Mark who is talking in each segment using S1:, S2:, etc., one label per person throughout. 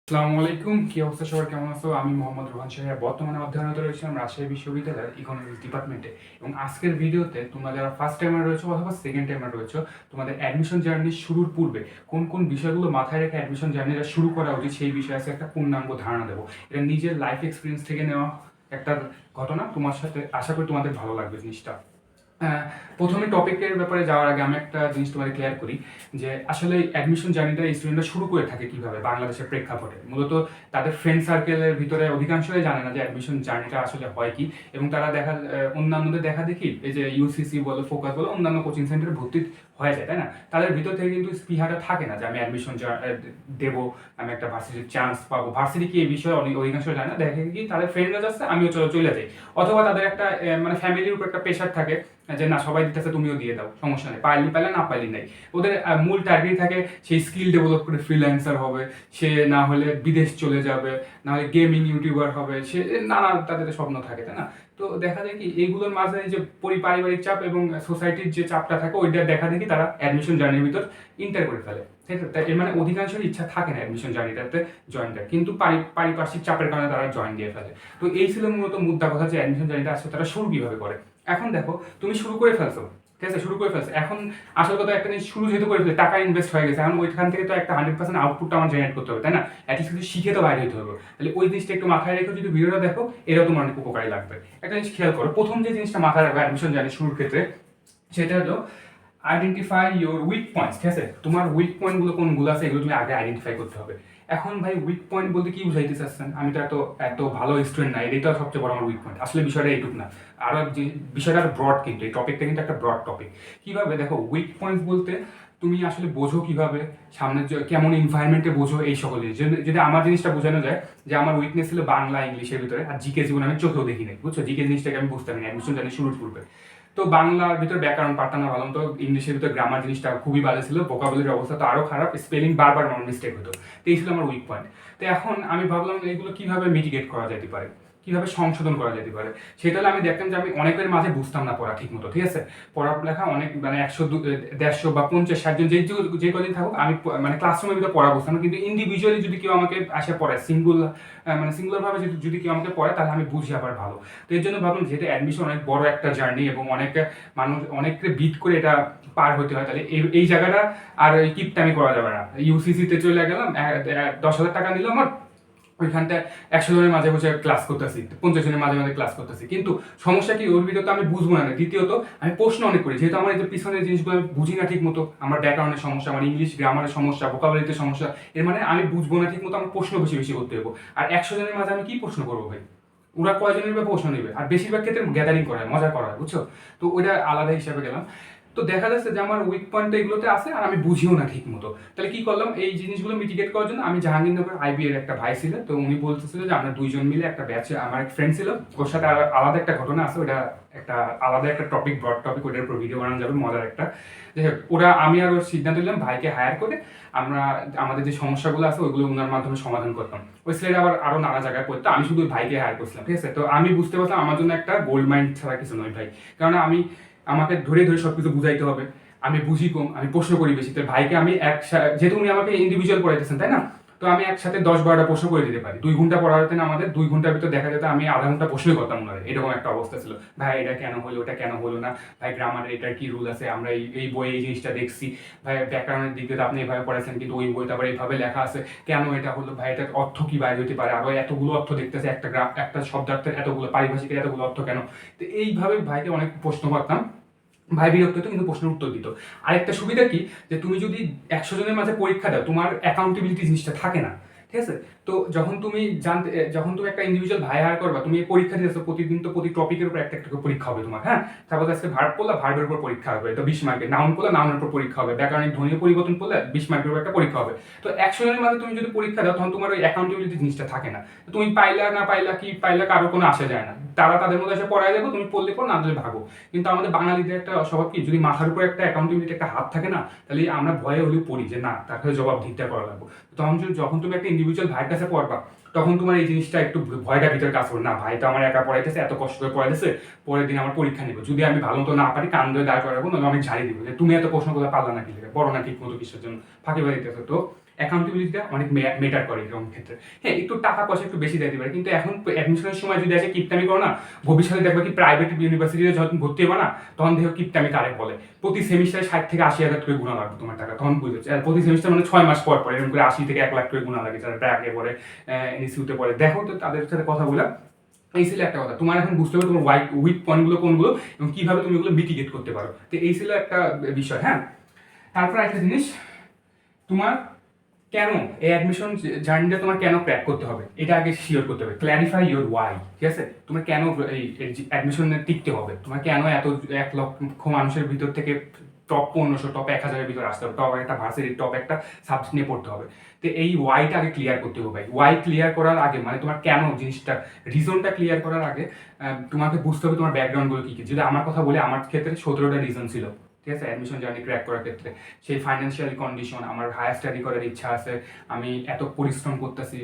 S1: আসসালামু আলাইকুম, কি অবস্থা সবার, কেমন আছো? আমি মোহাম্মদ রোহান সাহেব বর্তমানে অধ্যয়নরত রয়েছিলাম রাজশাহী বিশ্ববিদ্যালয়ের ইকোনমিক্স ডিপার্টমেন্টে। এবং আজকের ভিডিওতে তোমরা যারা ফার্স্ট টাইমার রয়েছো অথবা সেকেন্ড টাইমার রয়েছো, তোমাদের অ্যাডমিশন জার্নি শুরুর পূর্বে কোন কোন বিষয়গুলো মাথায় রেখে অ্যাডমিশন জার্নিটা শুরু করা উচিত সেই বিষয়ে আছে একটা পূর্ণাঙ্গ ধারণা দেবো। এটা নিজের লাইফ এক্সপিরিয়েন্স থেকে নেওয়া একটা ঘটনা, তোমার সাথে আশা করি তোমাদের ভালো লাগবে জিনিসটা। প্রথমে টপিকের ব্যাপারে যাওয়ার আগে আমি একটা জিনিস তোমাদের ক্লিয়ার করি যে আসলে অ্যাডমিশন জার্নিটা স্টুডেন্টরা শুরু করে থাকে কিভাবে বাংলাদেশের প্রেক্ষাপটে। মূলত তাদের ফ্রেন্ড সার্কেলের ভিতরে অধিকাংশই জানে না যে অ্যাডমিশন জার্নিটা আসলে হয় কি, এবং তারা অন্যান্যদের দেখা দেখি এই যে ইউসিসি বলো, ফোকাস বলো, অন্যান্য কোচিং সেন্টারে ভর্তি হয়ে যায়, তাই না? তাদের ভিতর থেকে কিন্তু স্পৃহাটা থাকে না যে আমি অ্যাডমিশন দেবো, আমি একটা ভার্সিটির চান্স পাবো। ভার্সিটি কি এই বিষয়ে অধিকাংশ জানে না, দেখে কি তাদের ফ্রেন্ডরা যাচ্ছে আমিও চলে যাই, অথবা তাদের একটা মানে ফ্যামিলির উপর একটা প্রেশার থাকে যে না সবাই দিতেছে তুমিও দিয়ে দাও, সমস্যা নেই, পাইলে না পাইলে নাই। ওদের মূল টার্গেট থাকে সেই স্কিল ডেভেলপ করে ফ্রিল্যান্সার হবে, সে না হলে বিদেশ চলে যাবে, না হলে গেমিং ইউটিউবার হবে, সে নানা তাদের স্বপ্ন থাকে, তাই না? তো দেখা যায় কি এইগুলোর মাঝে যে পারিবারিক চাপ এবং সোসাইটির যে চাপটা থাকে ওইটা দেখা দেখি তারা অ্যাডমিশন জার্নির ভিতর ইন্টার করে ফেলে, ঠিক আছে? তাই এর মানে অধিকাংশের ইচ্ছা থাকে না অ্যাডমিশন জার্নিটাতে জয়েন দেয়, কিন্তু পারিপার্শ্বিক চাপের কারণে তারা জয়েন দিয়ে ফেলে। তো এই ছিল মূলত মুদ্রা কথা যে অ্যাডমিশন জার্নিটা আসলে তারা শুরু কিভাবে করে। এখন দেখো তুমি শুরু করে ফেলছো, ঠিক আছে, শুরু করে ফেলছো। এখন আসল কথা একটা জিনিস, শুরু যেহেতু করে ফেলছে, টাকা ইনভেস্ট হয়ে গেছে, এখন ওইখান থেকে তো একটা 100% আউটপুটটা আমার জেনারেট করতে হবে, তাই না? অ্যাটলিস্ট কিছু শিখে তো বাইরে হতে হবে। তাহলে ওই জিনিসটা একটু মাথায় রেখে যদি ভিডিওটা দেখো, এটাও তোমার অনেক উপকারী লাগবে। একটা জিনিস খেয়াল করো, প্রথম যে জিনিসটা মাথায় রাখবে অ্যাডমিশন জার্নি শুরুর ক্ষেত্রে, সেটা হলো আইডেন্টিফাই ইউর উইক পয়েন্টস। ঠিক আছে, তোমার উইক পয়েন্টগুলো কোনগুলো আছে এগুলো তুমি আগে আইডেন্টিফাই করতে হবে। এখন ভাই উইক পয়েন্ট বলতে কি বুঝাইতে চাচ্ছেন? আমি তো এত ভালো স্টুডেন্ট না, এটাই তো সবচেয়ে বড় আমার উইক পয়েন্ট। আসলে বিষয়টা এইটুকু না, আরো যে বিষয়টা ব্রড, কিন্তু এই টপিকটা কিন্তু একটা ব্রড টপিক। কিভাবে দেখো উইক পয়েন্টস বলতে তুমি আসলে বোঝো কিভাবে, সামনে কেমন এনভায়রনমেন্টে বোঝো, এই সকল জিনিস। যদি আমার জিনিসটা বোঝানো যায় যে আমার উইকনেস ছিল বাংলা ইংলিশের ভিতরে, আর জিকে জীবনে আমি চোখেও দেখি নাই, বুঝছো? জিকে জিনিসটাকে আমি বুঝতে পারি অ্যাডমিশন জানি শুরুর পূর্বে। তো বাংলার ভিতরে ব্যাকরণ পারতাম না ভালো, তো ইংলিশের ভিতরে গ্রামার জিনিসটা খুবই বাজে ছিল, ভোকাবুলারির অবস্থা তো আরও খারাপ, স্পেলিং বারবার আমার মিস্টেক হতো। তো এই ছিল আমার উইক পয়েন্ট। তো এখন আমি ভাবলাম এগুলো কিভাবে মিটিগেট করা যেতে পারে, কিভাবে সংশোধন করা যেতে পারে। সেটা হলে আমি দেখতাম যে আমি অনেকের মাঝে বুঝতাম না পড়া ঠিক মতো, ঠিক আছে? পড়ালেখা অনেক মানে 100 150 বা 50 60 জন যে কদিন থাকুক, আমি মানে ক্লাসরুমের ভিতরে পড়া বুঝতাম না, কিন্তু ইন্ডিভিজুয়ালি যদি কেউ আমাকে আসে পড়ায় সিঙ্গুলার ভাবে যদি কেউ আমাকে পড়ায়, তাহলে আমি বুঝি আবার ভালো। তো এর জন্য ভাবলাম যেহেতু অ্যাডমিশন অনেক বড় একটা জার্নি এবং অনেককে বিট করে এটা পার হতে হয়, তাহলে এই জায়গাটা আর কিপটামি করা যাবে না। ইউসিসিতে চলে গেলাম, 10,000 টাকা নিল আমার, ওইখানটা 100 জনের মাঝে বসে ক্লাস করতেছি, 50 জনের মাঝে মাঝে ক্লাস করতেছি, কিন্তু সমস্যা কি ওর ভিডিও তো আমি বুঝবো না। দ্বিতীয়ত আমি প্রশ্ন অনেক করি, যেহেতু আমার এই যে পিছনের জিনিসগুলো আমি বুঝি না ঠিক মতো, আমার ব্যাকরণের সমস্যা, আমার ইংলিশ গ্রামারের সমস্যা, ভোকাবুলারিতে সমস্যা, এর মানে আমি বুঝবো না ঠিক মতো, আমার প্রশ্ন বেশি বেশি করতে হবে। আর 100 জনের মাঝে আমি কি প্রশ্ন করবো ভাই? ওরা কয়জনের বা প্রশ্ন নেবে? আর বেশিরভাগ ক্ষেত্রে গ্যাদারিং করা হয়, মজা করা হয়, বুঝছো? তো ওইটা আলাদা হিসাবে গেলাম। তো দেখা যাচ্ছে যে আমার উইক পয়েন্ট এগুলোতে আছে আর আমি বুঝিও না ঠিক মতো। তাহলে কি করলাম, এই জিনিসগুলো মিটিগেট করার জন্য আমি জাহাঙ্গীরনগর আইবি এর একটা ভাই ছিল, তো উনি বলতেছিল যে আমরা 2 জন মিলে একটা ব্যাচে, আমার এক ফ্রেন্ড ছিল, ওর সাথে আলাদা একটা ঘটনা আছে, ওটা একটা আলাদা একটা টপিক, ব্রড টপিক, ওটার উপর ভিডিও বানানো যাবে, মজার একটা। যাই হোক, আমি আর ওর সিদ্ধান্ত নিলাম ভাইকে হায়ার করে আমরা আমাদের যে সমস্যাগুলো আছে ওইগুলো ওনার মাধ্যমে সমাধান করতাম। ওই ছেলেটা আবার আরো নানা জায়গায় পড়তো, আমি শুধু ভাইকে হায়ার করছিলাম, ঠিক আছে? তো আমি বুঝতে পারতাম আমার জন্য একটা গোল্ড মাইন্ড ছাড়া কিছু নয় ভাই, কারণ আমাকে ধরে ধরে সবকিছু বুঝাইতে হবে, আমি বুঝি কম, আমি প্রশ্ন করি বেশি। তো ভাইকে আমি যেহেতু উনি আমাকে ইন্ডিভিজুয়াল পড়াইতেছেন, তাই না? তো আমি একসাথে 10-12টা প্রশ্ন করে দিতে পারি। 2 ঘন্টা পড়া হতেন আমাদের, 2 ঘন্টার ভিতর দেখা যেত আমি আধা ঘন্টা প্রশ্নই করতাম ওনারে, এরকম একটা অবস্থা ছিল। ভাই এটা কেন হলো, ওটা কেন হলো না, ভাই গ্রামারের এটার কি রুল আছে, আমরা এই বইয়ে এই জিনিসটা দেখছি, ভাই ব্যাকরণের দিক দিয়ে আপনি এভাবে পড়াইছেন কিন্তু ওই বইতে আবার এইভাবে লেখা আছে, কেন এটা হলো, ভাই এটার অর্থ কি বাইরে হতে পারে, আরো এতগুলো অর্থ দেখতেছে, একটা শব্দার্থের এতগুলো, পারিভাষিকের এতগুলো অর্থ কেন? তো এইভাবে ভাইকে অনেক প্রশ্ন করতাম, ভাই বিরক্ত হতো কিন্তু প্রশ্নের উত্তর দিত। আরেকটা সুবিধা কি, যে তুমি যদি 100 জনের মাঝে পরীক্ষা দাও, তোমার অ্যাকাউন্টেবিলিটি জিনিসটা থাকে না, ঠিক আছে? তো যখন তুমি একটা ইন্ডিভিজুয়াল ভাই হায়ার করবা, তুমি এই পরীক্ষা দিতেছো প্রতিদিন, তো প্রতি টপিকের উপর একটা একটা করে পরীক্ষা হবে তোমার, হ্যাঁ? তারপর আজকে ভার্ব পড়লা, ভার্বের উপর পরীক্ষা হবে, তো 20 মার্কের। নাউন পড়লা, নাউনের উপর পরীক্ষা হবে। ব্যাকরণিক ধ্বনি পরিবর্তন করলে 20 মার্কের উপর একটা পরীক্ষা হবে। তো 100 জনের মাঝে তুমি যদি পরীক্ষা দাও, তখন তোমার ওই অ্যাকাউন্টেবিলিটি জিনিসটা থাকে না। তুমি পাইলা না পাইলা, কি পাইলা, কারো কোনো আসা যায় না, তারা তাদের মধ্যে এসে পড়ায় দেবো, তুমি পড়লে পড়ো, না দিলে ভাগো। কিন্তু আমাদের বাঙালিদের একটা স্বভাব কি, যদি মাথার উপর একটা অ্যাকাউন্টেবিলিটি একটা হাত থাকে না, তাহলে আমরা ভয়ে হলেও পড়ি যে না, তাকে জবাব দিতে করা লাগবো। যখন তুমি একটা ইন্ডিভিজুয়াল ভাইয়ের কাছে পড়বা, তখন তোমার এই জিনিসটা একটু ভয়টা ভিতরে কাজ করবে, না ভাই তো আমার একা পড়াইতেছে, এত কষ্ট করে পড়াইতেছে, পরের দিন আমার পরীক্ষা নিব, যদি আমি ভালো মতো না পারি কান ধরে দাঁড় করাবো, নাহলে অনেক ঝাড়ি দিব যে তুমি এত প্রশ্ন করে পারলা না, কি লেগে পড়ো না ঠিক মতো, কিসের জন্য ফাঁকি বাড়িতেছে। তো অ্যাকাউন্টেবিলিটিটা অনেক মেটার করে এরকম ক্ষেত্রে। হ্যাঁ, একটু টাকা পয়সা একটু বেশি দিতে পারে, কিন্তু এখন অ্যাডমিশনের সময় যদি আসে কিপটামি করো না, ভবিষ্যতে দেখবে কি প্রাইভেট ইউনিভার্সিটিতে যখন ভর্তি হবে না, তখন দেখো কিপটামি কারে বলে। প্রতি সেমিস্টারে 60,000 থেকে 80,000 করে গুণা লাগবে তোমার টাকা, তখন বুঝেছে। আর প্রতি সেমিস্টার মানে 6 মাস পর পর এরকম করে 80 থেকে 1 লাখ করে গুণা লাগে, যারা ব্র্যাকে পড়ে, এনএসইউতে পড়ে। দেখো তো তাদের সাথে কথা বলে। এই ছিল একটা কথা, তোমার এখন বুঝতে হবে তোমার উইক পয়েন্টগুলো কোনগুলো এবং কিভাবে তুমি ওগুলো মিটিগেট করতে পারো। তো এই ছিল একটা বিষয়। হ্যাঁ, তারপর একটা জিনিস, তোমার কেন এই অ্যাডমিশন জার্নিটা তোমার কেন ক্র্যাক করতে হবে এটা আগে শিওর করতে হবে। Clarify your why. ঠিক আছে, তোমার কেন এই অ্যাডমিশনে টিকতে হবে, তোমার কেন এত 1 লক্ষ মানুষের ভিতর থেকে টপ 1500 টপ 1000-এর ভিতরে আসতে হবে, টপ একটা ভার্সিটির টপ একটা সাবজেক্ট নিয়ে পড়তে হবে। তো এই ওয়াইটা আগে ক্লিয়ার করতে হবে ভাই। ওয়াই ক্লিয়ার করার আগে মানে তোমার কেন জিনিসটা রিজনটা ক্লিয়ার করার আগে তোমাকে বুঝতে হবে তোমার ব্যাকগ্রাউন্ডগুলো কী কী। যদি আমার কথা বলে, আমার ক্ষেত্রে 17টা রিজন ছিল। ঠিক আছে, অ্যাডমিশন জার্নি ক্র্যাক করার ক্ষেত্রে সেই ফাইন্যান্সিয়াল কন্ডিশন, আমার হায়ার স্টাডি করার ইচ্ছা আছে, আমি এত পরিশ্রম করতেছি।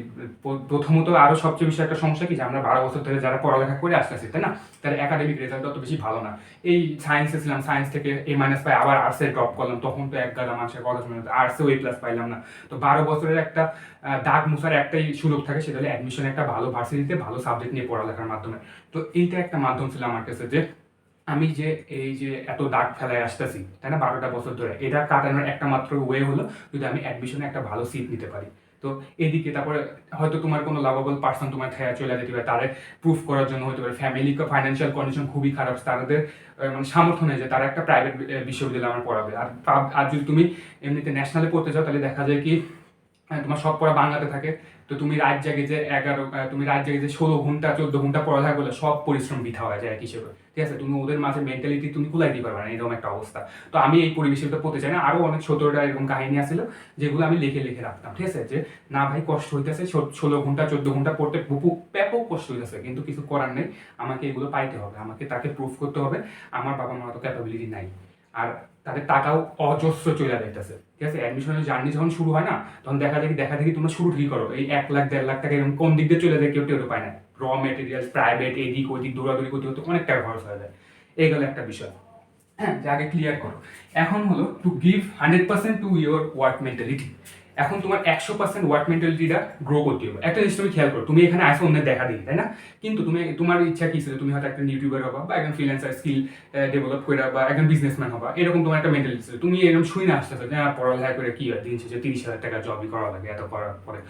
S1: প্রথমত আরও সবচেয়ে বেশি একটা সমস্যা কি, যে আমরা 12 বছর ধরে যারা পড়ালেখা করে আসতেছি, তাই না, তার একাডেমিক রেজাল্ট অত বেশি ভালো না। এই সায়েন্সে ছিলাম, সায়েন্স থেকে A- পাই, আবার আর্টসে ড্রপ করলাম, তখন তো এক গাদা মানুষের কথা শুনে আর্টসেও A+ পাইলাম না। তো 12 বছরের একটা দাগ মুছার একটাই সুযোগ থাকে, সেটা হলো অ্যাডমিশন একটা ভালো ভার্সিটিতে ভালো সাবজেক্ট নিয়ে পড়ালেখার মাধ্যমে। তো এইটা একটা মাধ্যম ছিল আমার কাছে, যে আমি যে এই যে এত দাগ ফেলায় আসতেছি, তাই না, 12টা বছর ধরে, এটা কাটানোর একটা মাত্র ওয়ে হলো যদি আমি অ্যাডমিশনে একটা ভালো সিট নিতে পারি। তো এদিকে তারপরে হয়তো তোমার কোনো লাভেবল পার্সন তোমার খেয়া চলে যেতে পারে, তাদের প্রুফ করার জন্য হতে পারে ফ্যামিলি ফাইন্যান্সিয়াল কন্ডিশন খুবই খারাপ, তাদের মানে সামর্থ্য নেই যে তারা একটা প্রাইভেট বিশ্ববিদ্যালয়ে আমার পড়াবে। আর যদি তুমি এমনিতে ন্যাশনালে পড়তে চাও, তাহলে দেখা যায় কি তোমার সব পড়া বাংলাতে থাকে। তো তুমি রাত জাগে যে 16 ঘন্টা 14 ঘন্টা পড়ালেখা করলে সব পরিশ্রম বৃথা হয়ে যায় এক হিসেবে। ঠিক আছে, তুমি ওদের মাঝে মেন্টালিটি তুমি কুলাই দিতে পারবে না, এরকম একটা অবস্থা। তো আমি এই পরিবেশের ভিতরে পড়তে চাই না। আরও অনেক 17টা এরকম কাহিনী আছিল যেগুলো আমি লিখে লিখে রাখতাম। ঠিক আছে, যে না ভাই কষ্ট হইতেছে, 16 ঘন্টা 14 ঘন্টা পড়তে ব্যাপক কষ্ট হইতেছে, কিন্তু কিছু করার নেই, আমাকে এগুলো পাইতে হবে, আমাকে তাকে প্রুফ করতে হবে আমার বাবা মার তো ক্যাপাবিলিটি নাই। আর তাদের টাকাও অজস্র চলে যাইতেছে। ঠিক আছে, অ্যাডমিশনের জার্নি যখন শুরু হয় না, তখন দেখা দেখি তোমরা শুরু ঠিক করো, এই 1 লাখ 1.5 লাখ টাকা এরকম কোন দিক দিয়ে চলে যায় কেউ টেরও পায় না। র মেটেরিয়ালস, প্রাইভেট, এদিক ওদিক দৌড়াদৌড়ি করতে করতে অনেক টাকা খরচ হয়ে যায়। এই গেল একটা বিষয়। হ্যাঁ, যে আগে ক্লিয়ার করো। এখন হলো to give 100% to your work mentality. এখন তোমার 100% ওয়ার্ক মেন্টালিটিটা গ্রো করতে হবে। একটা জিনিস তুমি খেয়াল করো, তুমি এখানে আসো অন্যের দেখা দিই, তাই না, কিন্তু তুমি তোমার ইচ্ছা কি ছিল, তুমি হয়তো একটা ইউটিউবার হবা বা একজন ফ্রিল্যান্সার স্কিল ডেভেলপ করে বা একজন বিজনেসম্যান হবা, এরকম তোমার একটা মেন্টালিটি ছিল। তুমি এরকম শুই না আসতেছো যে পড়ালেখা করে কি হয়, দিন শেষে 30,000 টাকা জবই করা লাগে এত করার পরে।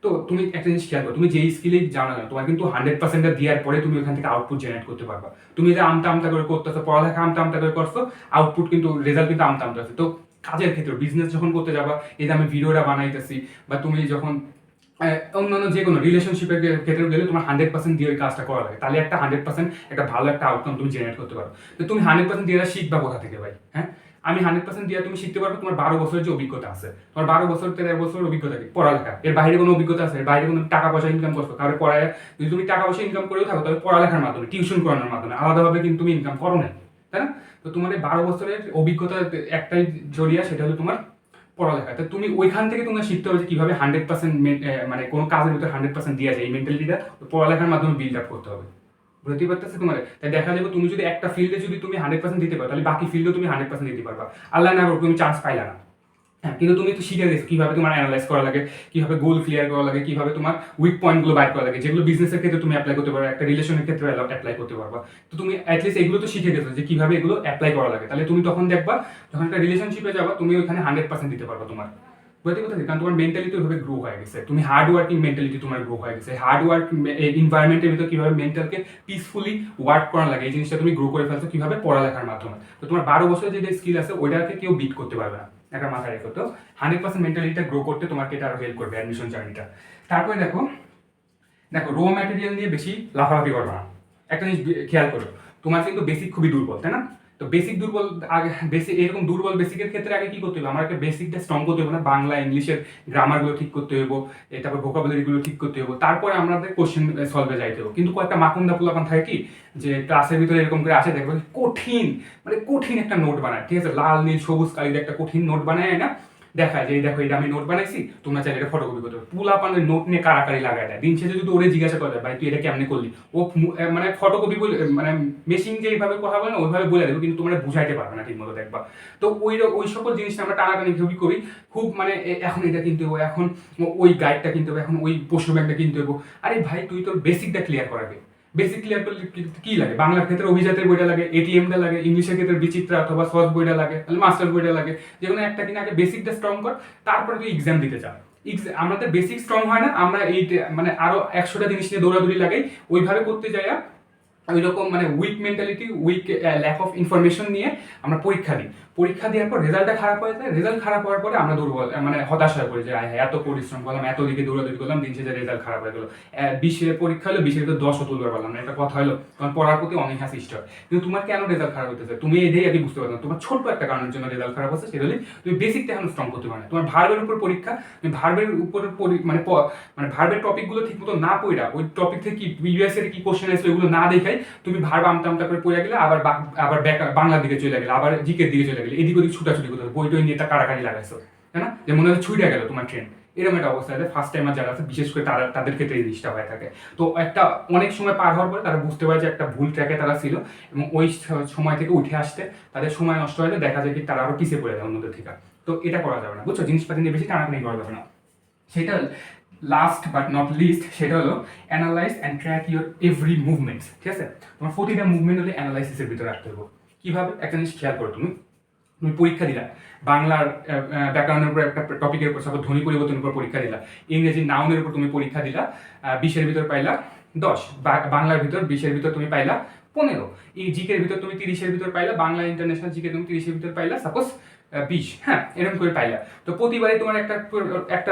S1: তো তুমি একটা জিনিস খেয়াল করো, তুমি যেই স্কিলেই জানো না, তোমার কিন্তু 100%টা দেওয়ার পরে তুমি ওখান থেকে আউটপুট জেনারেট করতে পারবা। তুমি যে আমতা আমতা করে করতেছো, পড়ালেখা আমতা আমতা করে করছো, আউটপুট কিন্তু রেজাল্ট কিন্তু আমতা আমতা আছে। তো কাজের ক্ষেত্রে বিজনেস যখন করতে যাবা, এই যে আমি ভিডিওটা বানাইতেছি, বা তুমি যখন অন্যান্য যে কোনো রিলেশনশিপের ক্ষেত্রে গেলে তোমার 100% দিয়ে ওই কাজটা করা লাগে, তাহলে একটা 100% একটা ভালো একটা আউটকাম তুমি জেনারেট করতে পারো। তো তুমি 100% দিয়ে শিখবা কোথা থেকে ভাই? হ্যাঁ, আমি 100% দিয়ে তুমি শিখতে পারবো তোমার 12 বছরের যে অভিজ্ঞতা আছে, তোমার 12 বছর 13 বছরের অভিজ্ঞতা কি পড়ালেখা, এর বাইরে কোনো অভিজ্ঞতা আছে, এর বাইরে কোনো টাকা পয়সা ইনকাম করছো কারো পড়ায়? যদি তুমি টাকা পয়সা ইনকাম করেও থাকো, তবে পড়ালেখার মাধ্যমে, টিউশন করানোর মাধ্যমে, আলাদাভাবে কিন্তু তুমি ইনকাম করো না, তাই না? তো তোমার এই 12 বছরের অভিজ্ঞতা একটাই জড়িয়া, সেটা হলো তোমার পড়ালেখা। তো তুমি ওইখান থেকে তোমার শিখতে হবে যে কিভাবে 100% মানে কোনো কাজের ভিতরে 100% দেওয়া যায়, এই মেন্টালিটিটা পড়ালেখার মাধ্যমে বিল্ড আপ করতে হবে। বুঝতে পারতেছে তোমার? তাই দেখা যাবে তুমি যদি একটা ফিল্ডে যদি তুমি 100% দিতে পারো, তাহলে বাকি ফিল্ডেও তুমি 100% দিতে পারবা। আল্লাহ না করুক তুমি চান্স পাইলা না, হ্যাঁ, কিন্তু তুমি তো শিখে গেছো কিভাবে তোমার অ্যানালাইজ করা লাগে, কিভাবে গোল ক্লিয়ার করা লাগে, কিভাবে তোমার উইক পয়েন্টগুলো বাইর করা লাগে, যেগুলো বিজনেসের ক্ষেত্রে তুমি অ্যাপ্লাই করতে পারো, একটা রিলেশনের ক্ষেত্রে অ্যাপ্লাই করতে পারবা। তো তুমি অ্যাটলিস্ট এগুলো তো শিখে গেছো যে কিভাবে এগুলো অ্যাপ্লাই করা লাগে, তাহলে তুমি তখন দেখবা যখন একটা রিলেশনশিপে যাবা, তুমি ওইখানে 100% দিতে পারবা তোমার। বুঝতে পারছি, কারণ তোমার মেন্টালিটি ওইভাবে গ্রো হয়ে গেছে, তুমি হার্ড ওয়ার্কিং মেন্টালিটি তোমার গ্রো হয়ে গেছে। হার্ড ওয়ার্ক এনভায়রনমেন্টের ভিতরে কিভাবে মেন্টালকে পিসফুলি ওয়ার্ক করা লাগে, এই জিনিসটা তুমি গ্রো করে ফেলছো কিভাবে পড়ালেখার মাধ্যমে। তো তোমার 12 বছরের যে স্কিল আছে ওইটাকে কেউ বিট করতে পারবে না, একটা মাথায় রেখো। তো 100% মেন্টালিটিটা গ্রো করতে তোমাকে এটা আরো হেল্প করবে অ্যাডমিশন জার্নিটা। তারপরে দেখো দেখো র ম্যাটেরিয়াল নিয়ে বেশি লাফালাফি করবে না। একটা জিনিস খেয়াল করো, তোমার কিন্তু বেসিক খুবই দুর্বল, তাই না? তো বেসিক দুর্বল, আগে বেসিক এরকম দুর্বল বেসিকের ক্ষেত্রে আগে কি করতে হবে, আমার একটা বেসিকটা স্ট্রং করতে হবে, না বাংলা ইংলিশের গ্রামারগুলো ঠিক করতে হবে, তারপর ভোকাবুলারিগুলো ঠিক করতে হবে, তারপরে আমাদের কোশ্চেন সলভে যাইতে হবে। কিন্তু কয়েকটা মাকুন্দা পোলাপান থাকে কি, যে ক্লাসের ভিতরে এরকম করে আসে, দেখবে কঠিন, মানে কঠিন একটা নোট বানায়, ঠিক আছে, লাল নীল সবুজ কালির একটা কঠিন নোট বানায় না, দেখায় যে এই দেখো এটা আমি নোট বানাইছি, তোমরা চাইলে এটা ফটোকপি করতে পারো। পুলা পানের নোট নিয়ে কারাকারি লাগায় দেয়। দিন শেষে যদি ওরে জিজ্ঞাসা করে ভাই তুই এটা কেমনে করলি, ও মানে ফটোকপি বলে মানে মেশিন যে এইভাবে কথা বলে না ওইভাবে বলে দেবে, কিন্তু তোমরা বুঝাইতে পারবে না ঠিক মতো দেখবা। তো ওই সকল জিনিসটা আমরা টানাটানি খুবই করি, খুব মানে এখন এটা কিনতে হবো, এখন ওই গাইডটা কিনতে হবে, এখন ওই পশু ব্যাগটা কিনতে হবো। আরে ভাই তুই তোর বেসিকটা ক্লিয়ার করাবে। বেসিক ক্লিয়ার করলে কি লাগে? বাংলার ক্ষেত্রে অভিজাতের বইটা লাগে, এটিএমটা লাগে, ইংলিশের ক্ষেত্রে বিচিত্রা অথবা সহজ বইটা লাগে, তাহলে মাস্টার বইটা লাগে। যেকোনো একটা কিনে আগে বেসিকটা স্ট্রং কর, তারপরে তুই এক্সাম দিতে চাও। আমাদের বেসিক স্ট্রং হয় না, আমরা এই মানে আরো 100টা জিনিস নিয়ে দৌড়াদৌড়ি লাগাই, ওইভাবে করতে যাই ওই রকম মানে weak mentality, weak lack of information নিয়ে আমরা পরীক্ষা দিই। পরীক্ষা দেওয়ার পর রেজাল্টটা খারাপ হয়ে যায়, রেজাল্ট খারাপ হওয়ার পরে আমরা দুর্বল মানে হতাশ হয়ে পড়ি যে এত পরিশ্রম করলাম, এত দিকে দৌড়াদৌড়ি করলাম, দিন শেষে রেজাল্ট খারাপ হয়ে গেলো। 20-এর পরীক্ষা হলো, 20-এর ভিতরে 10ও তুলতে পারলাম না, একটা কথা হলো তোমার পড়ার প্রতি অনীহা সৃষ্টি হয়। কিন্তু তোমার কেন রেজাল্ট খারাপ হতেছে তুমি এটাই আগে বুঝতে পারো না। তোমার ছোট্ট একটা কারণের জন্য রেজাল্ট খারাপ হচ্ছে, সেটা হলে তুমি বেসিকটা এখন স্ট্রং করতে পারো না। তোমার ভার্বের উপর পরীক্ষা, তুমি ভার্বের উপর মানে ভার্বের টপিকগুলো ঠিক মতো না পড়া, ওই টপিক থেকে কি প্রিভিয়াস এর কি কোশ্চেন আসলে ওগুলো না দেখাই তুমি ভার্ব আমটা করে পড়ে গেলে, আবার বাংলার দিকে চলে গেলে, আবার জিকের দিকে চলে গেলে, এদিক ওদিক ছুটাছুটি করতে হবে, বই টই নিয়ে তা কারাকারি লাগাইছো, তাই না? যে মনে হয় ছুটে গেল তোমার ট্রেন, এরকম একটা অবস্থা আছে। ফার্স্ট টাইমার যারা আছে বিশেষ করে তাদের ক্ষেত্রে এই জিনিসটা হয়ে থাকে। তো একটা অনেক সময় পার হওয়ার পরে তারা বুঝতে পারে যে একটা ভুল ট্র্যাকে তারা ছিল, এবং ওই সময় থেকে উঠে আসতে তাদের সময় নষ্ট হলে দেখা যায় কি তারা আরো পিছিয়ে পড়ে যায় অন্যদের থেকে। তো এটা করা যাবে না, বুঝছো? জিনিসপাতি নিয়ে বেশি টানাটানি করা যাবে না। সেটা লাস্ট বাট নট লিস্ট, সেটা হলো analyse and track your every movements. ঠিক আছে, তোমার প্রতিটা মুভমেন্ট হলে অ্যানালাইসিসের ভিতরে রাখতে হবে। কিভাবে? একটা জিনিস খেয়াল করো, তুমি পরীক্ষা দিলা বাংলার ব্যাকরণের উপর একটা টপিকের উপর, সাপোজ ধ্বনি পরিবর্তনের উপর পরীক্ষা দিলা, ইংরেজি নাউনের উপর তুমি পরীক্ষা দিলা, 20-এর ভিতর পাইলা 10, বাংলার ভিতর 20-এর ভিতর তুমি পাইলা 15, এই জিকের ভিতর তুমি 30-এর ভিতর পাইলা, বাংলা ইন্টারন্যাশনাল জিকে তুমি 30-এর ভিতর পাইলা সাপোজ 20, হ্যাঁ এরকম করে পাইলা। তো প্রতিবারই তোমার একটার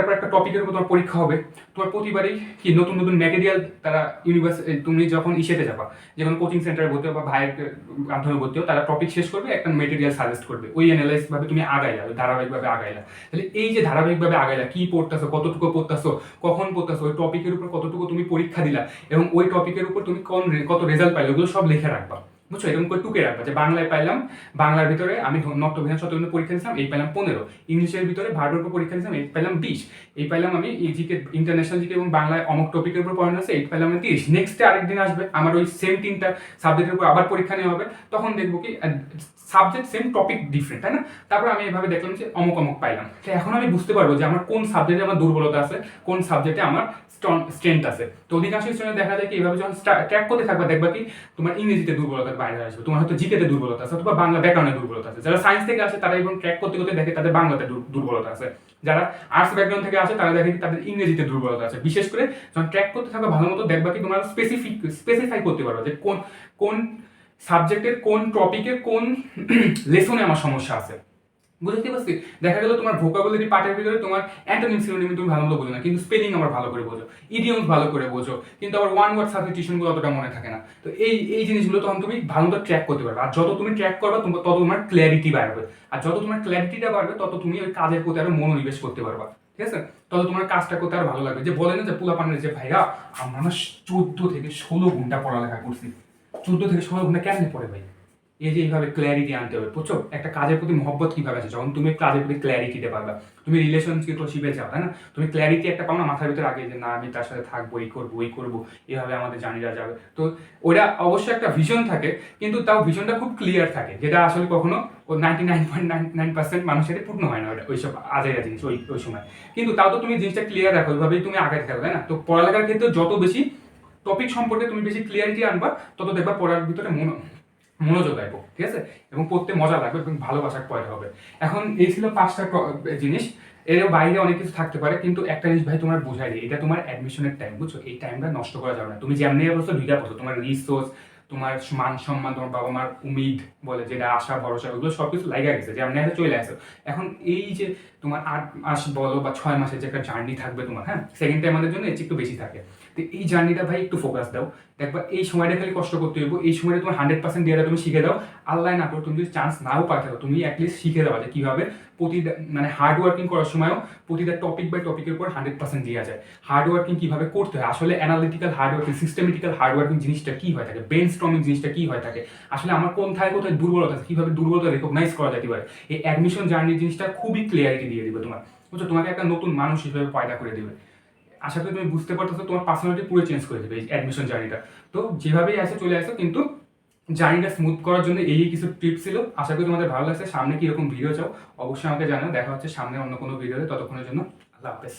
S1: পর একটা টপিকের উপর তোমার পরীক্ষা হবে। তোমার প্রতিবারই কি নতুন নতুন ম্যাটেরিয়াল তারা তুমি যখন ইসেতে যাবা, যেমন কোচিং সেন্টারে ভর্তি বা ভাইয়ের মাধ্যমে ভর্তি তারা টপিক শেষ করবে, একটা মেটেরিয়াল সাজেস্ট করবে, ওই অ্যানালাইজ ভাবে তুমি আগাইলা, ধারাবাহিকভাবে আগাইলা। তাহলে এই যে ধারাবাহিকভাবে আগাইলা, কি পড়তেছো, কতটুকু পড়তেছো, কখন পড়তেছো, ওই টপিকের উপর কতটুকু তুমি পরীক্ষা দিলা, এবং ওই টপিকের উপর তুমি কত রেজাল্ট পাইলে, ওগুলো সব লিখে রাখবা। বুঝছো? এরকম করে টুকে রাখবা যে বাংলায় পাইলাম, বাংলার ভিতরে আমি নট্যবিধান শতবিন্দু পরীক্ষা দিয়েছিলাম, এই পাইলাম 15, ইংলিশের ভিতরে ভার্বের উপর পরীক্ষা দিয়েছিলাম, এই পাইলাম 20, এই পাইলাম আমি এই জিকে ইন্টারন্যাশনাল জিকে এবং বাংলায় অমুক টপিকের উপর পড়ানো আছে, এই পাইলাম আমি 30। নেক্সট আরেকদিন আসবে আমার ওই সেম 3টা সাবজেক্টের উপর আবার পরীক্ষা নেওয়া হবে, তখন দেখবো কি সাবজেক্ট সেম টপিক ডিফারেন্ট, তাই না? তারপর আমি এভাবে দেখলাম যে অমুক পাইলাম। তো এখন আমি বুঝতে পারবো যে আমার কোন সাবজেক্টে আমার দুর্বলতা আছে, কোন সাবজেক্টে আমার স্ট্রেংথ আছে। তো অধিকাংশ স্টুডেন্ট দেখা যায় কি এইভাবে যখন ট্র্যাক করতে থাকবা, দেখবা কি তোমার ইংরেজিতে দুর্বলতার বাইরে আসবে, তোমার হয়তো জিকেতে দুর্বলতা আছে অথবা বাংলা ব্যাকরণে দুর্বলতা আছে। যারা সায়েন্স থেকে আসে তারা এবং ট্র্যাক করতে করতে দেখে তাদের বাংলাতে দুর্বলতা আছে। যারা আর্টস ব্যাকগ্রাউন্ড থেকে আসে তারা দেখে কি তাদের ইংরেজিতে দুর্বলতা আছে। বিশেষ করে যখন ট্র্যাক করতে থাকবা ভালো মতো, দেখবা কি তোমার স্পেসিফাই করতে পারবে যে কোন সাবজেক্টের কোন টপিকের কোন লেসনে আমার সমস্যা আছে। বুঝতে পারছি? দেখা গেল তোমার ভোকাবুলারি পার্টের ভিতরে তোমার অ্যান্টোনিম সিনোনিম তুমি ভালো মতো বোঝো না, কিন্তু স্পেলিং আমার ভালো করে বোঝো, ইডিয়মস ভালো করে বোঝো, কিন্তু আবার ওয়ান ওয়ার্ড সাবস্টিটিউশনগুলো অতটা মনে থাকে না। তো এই জিনিসগুলো তখন তুমি ভালো মতো ট্র্যাক করতে পারবে। আর যত তুমি ট্র্যাক করবে তত তোমার ক্ল্যারিটি বাড়বে, আর যত তোমার ক্ল্যারিটিটা বাড়বে তত তুমি ওই কাজের প্রতি আরো মনোনিবেশ করতে পারবা। ঠিক আছে? তত তোমার কাজটা করতে আরো ভালো লাগবে। যে বলে না যে পোলাপানের যে ভাইয়া আমরা না 14 থেকে 16 ঘন্টা পড়ালেখা করছি, 14 থেকে 16 ঘন্টা কেমনে পড়ে ভাই? এই যে এইভাবে ক্ল্যারিটি আনতে হবে, বুঝছো? একটা কাজের প্রতি মহব্বত কিভাবে আছে, যখন তুমি কাজের প্রতি ক্ল্যারিটিতে পারবা, তুমি রিলেশনশিপে যাও, তাই না? তুমি ক্ল্যারিটি একটা পাও না মাথার ভিতরে আগে, যে না আমি তার সাথে থাকবো, এই করবো, এইভাবে আমাদের জার্নিটা যাবে। তো ওটা অবশ্যই একটা ভিশন থাকে, কিন্তু তাও ভিশনটা খুব ক্লিয়ার থাকে, যেটা আসলে কখনো 99.99% মানুষের পূর্ণ হয় না ওইসব আজেরা জিনিস ওই সময়। কিন্তু তাও তো তুমি জিনিসটা ক্লিয়ার রাখো, ওইভাবেই তুমি আগে থাকবে, তাই না? তো পড়ালেখার ক্ষেত্রে যত বেশি টপিক সম্পর্কে তুমি বেশি ক্লিয়ারিটি আনবা, তত দেখবা পড়ার ভিতরে মনোযোগ আইব। ঠিক আছে? এবং পড়তে মজা লাগবে এবং ভালোবাসা পয়দা হবে। এখন এই ছিল 5টা জিনিস, এর বাইরে অনেক কিছু থাকতে পারে, কিন্তু একটা জিনিস ভাই তোমার বোঝাই দিই, এটা তোমার অ্যাডমিশনের টাইম, বুঝছো? এই টাইমটা নষ্ট করা যাবে না। তুমি যেমনি বলছো 2টা বছর, তোমার রিসোর্স, তোমার মান সম্মান, তোমার বাবা মার উমিদ বলে যেটা আশা ভরসা, ওগুলো সবকিছু লাইগা গেছে, যে আপনি চলে আসো। এখন এই যে তোমার 8 মাস বলো বা 6 মাসের যে একটা জার্নি থাকবে তোমার, হ্যাঁ সেকেন্ড টাইম আমাদের জন্য এর একটু বেশি থাকে। তো এই জার্নিটা ভাই একটু ফোকাস দাও, দেখবা এই সময়টা খালি কষ্ট করতে হইব, এই সময়টা তোমার 100% দিয়ে তুমি শিখে দাও। আল্লাহ না করো তুমি যদি চান্স নাও পাঠাও, তুমি অ্যাটলিস্ট শিখে দেওয়া যে কিভাবে প্রতিটা মানে হার্ড ওয়ার্কিং করার সময়ও প্রতিটা টপিক বাই টপিকের উপর 100% দেওয়া যায়। হার্ড ওয়ার্কিং কিভাবে করতে হয়, আসলে analytical hard working, systematical hard working জিনিসটা কি হয়ে থাকে, ব্রেন স্টর্মিং জিনিসটা কি হয় থাকে, আসলে আমার কোথায় কোথায় দুর্বলতা আছে, কিভাবে দুর্বলতা রেকগনাইজ করা যেতে পারে, এই অ্যাডমিশন জার্নির জিনিসটা খুবই ক্লিয়ারিটি দিয়ে দিবে তোমার, বুঝছো, তোমাকে একটা নতুন মানুষ হিসেবে পয়দা করে দিবে। আশা করি তুমি বুঝতে পারতেছো, তোমার পার্সোনালিটি পুরো চেঞ্জ করে দেবে এই অ্যাডমিশন জার্নিটা। তো যেভাবেই আসে চলে আসো, কিন্তু জার্নিটা স্মুথ করার জন্য এই কিছু টিপস ছিল। আশা করি তোমাদের ভালো লাগছে। সামনে কিরকম ভিডিও চাও অবশ্যই আমাকে জানাও। দেখা হচ্ছে সামনে অন্য কোনো ভিডিওতে, ততক্ষণের জন্য আল্লাহ হাফেজ।